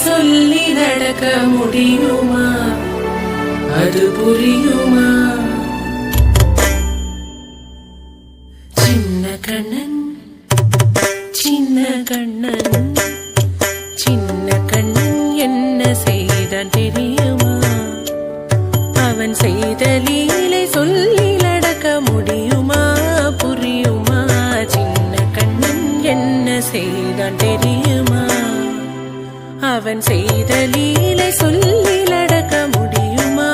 சொல்லி நடக்க முடியுமா? அது புரியுமா? சின்ன கண்ணன் சின்ன கண்ணன் சின்ன கண்ணன் என்ன செய்தான் தெரியுமா? அவன் செய்த லீலை சொல்லி நடக்க முடியுமா? புரியுமா? சின்ன கண்ணன் என்ன செய்தான் தெரியுமா? அவன் செய்த லீலை சொல்லி நடக்க முடியுமா?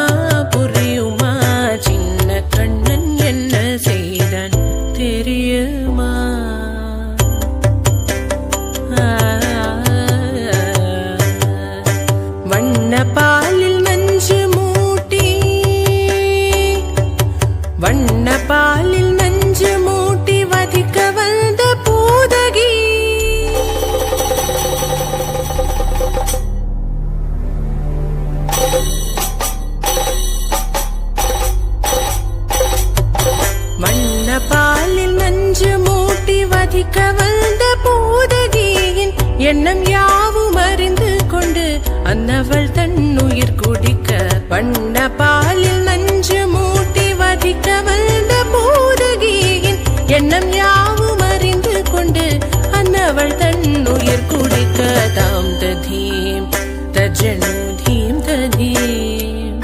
புரியுமா? சின்ன கண்ணன் என்ன செய்தான் தெரியுமா? வண்ண பாலில் நஞ்சு மூட்டி வண்ண பாலில் நஞ்சு மூட்டி வதிக்க வந்த பூதகி வண்ண பாலில் நஞ்சு மூட்டி வதிக்க வந்த பூதகியின் எண்ணம் யாவும் அறிந்து கொண்டு அன்னவள் தன்னுயிர் குடிக்க வண்ண பாலில் நஞ்சு மூட்டி வதிக்க வந்த பூதகியின் எண்ணம் யாவும் அறிந்து கொண்டு அன்னவள் தன்னுயிர் குடிக்க தாம் ததீம் தஜனு தீம் ததீம்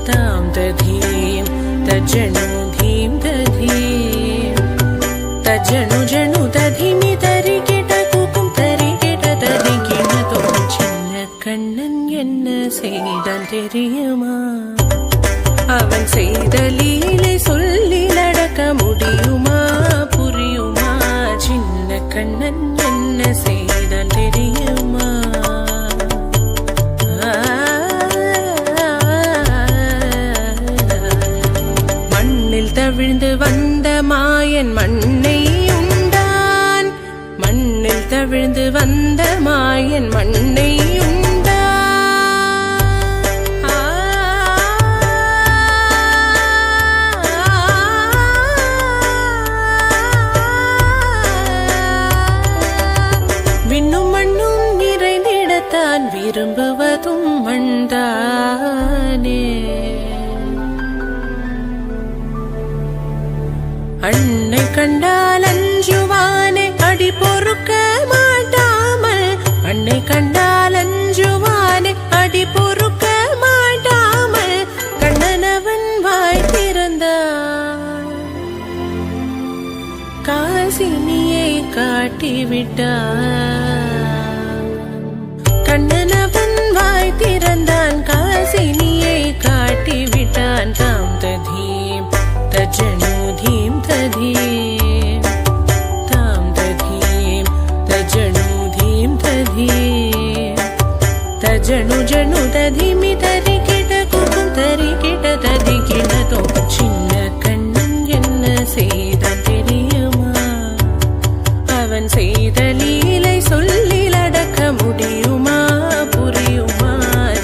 தாம் ததீம் தஜனு தீம் ததீம் தஜனு ஜனு ததிமி தரிகிட குக்கும் தரிகிட தரிகிட தோம் சின்ன கண்ணன் என்ன செய்தான் தெரியுமா? அவன் செய்த லீலை சொல்லி நடக்க முடியுமா? புரியுமா? சின்ன கண்ணன் என்ன செய்தான் தெரியுமா? மண்ணில் தவிழ்ந்து வந்த மாயன் மண்ணை உண்டான் மண்ணில் தவிழ்ந்து வந்த மாயன் மண்ணை உண்டான் விண்ணும் மண்ணும் நிறைந்திடத்தான் விரும்புவதும் மண்தானே. அன்னை கண்டால் அஞ்சுவானே அடி பொறுக்க மாட்டாமல் அன்னை கண்டால் அஞ்சுவானே அடி பொறுக்க மாட்டாமல் கண்ணனவன் வாய் திறந்தான் காசினியை காட்டிவிட்டான். கண்ணனவன் வாய் திறந்தான் காசினியை காட்டிவிட்டான். தாம் ததீம் தஜனு தீம் ததீம் தாம் ததீம் தஜனு தீம் ததீம் தஜனு ஜனு ததிமி தரிகிட குக்கும் தரிகிட ததிகிட தோம் சின்ன கண்ணன் என்ன செய்தான் தெரியுமா? அவன் செய்த லீலை சொல்லி நடக்க முடியுமா? புரியுமா?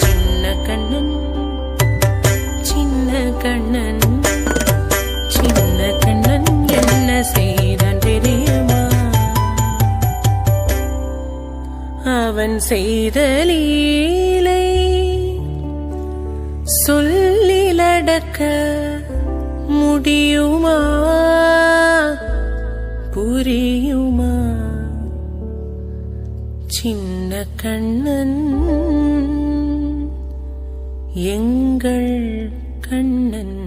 சின்ன கண்ணன் சின்ன கண்ணன் சின்ன கண்ணன் என்ன செய்தான் தெரியுமா? அவன் செய்த லீலை சொல்லி நடக்க முடியுமா? புரியுமா? சின்ன கண்ணன் எங்கள் கண்ணன்.